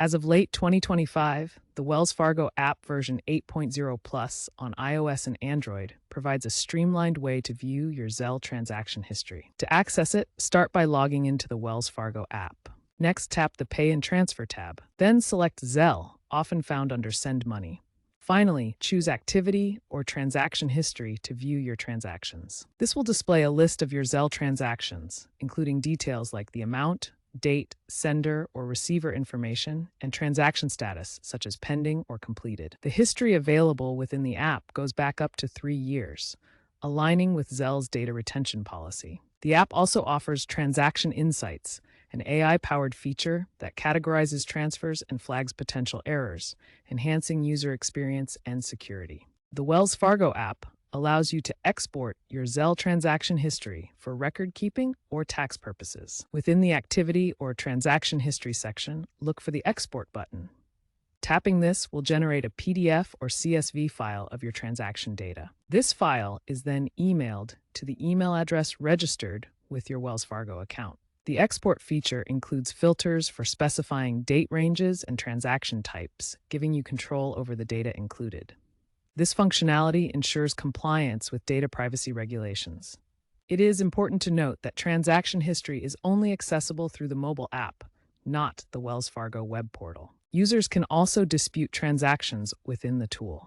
As of late 2025, the Wells Fargo app version 8.0 Plus on iOS and Android provides a streamlined way to view your Zelle transaction history. To access it, start by logging into the Wells Fargo app. Next, tap the Pay and Transfer tab. Then select Zelle, often found under Send Money. Finally, choose Activity or Transaction History to view your transactions. This will display a list of your Zelle transactions, including details like the amount, date, sender or receiver information, and transaction status, such as pending or completed. The history available within the app goes back up to 3 years, aligning with Zelle's data retention policy. The app also offers Transaction Insights, an AI-powered feature that categorizes transfers and flags potential errors, enhancing user experience and security. The Wells Fargo app allows you to export your Zelle transaction history for record keeping or tax purposes. Within the Activity or Transaction History section, look for the Export button. Tapping this will generate a PDF or CSV file of your transaction data. This file is then emailed to the email address registered with your Wells Fargo account. The export feature includes filters for specifying date ranges and transaction types, giving you control over the data included. This functionality ensures compliance with data privacy regulations. It is important to note that transaction history is only accessible through the mobile app, not the Wells Fargo web portal. Users can also dispute transactions within the tool.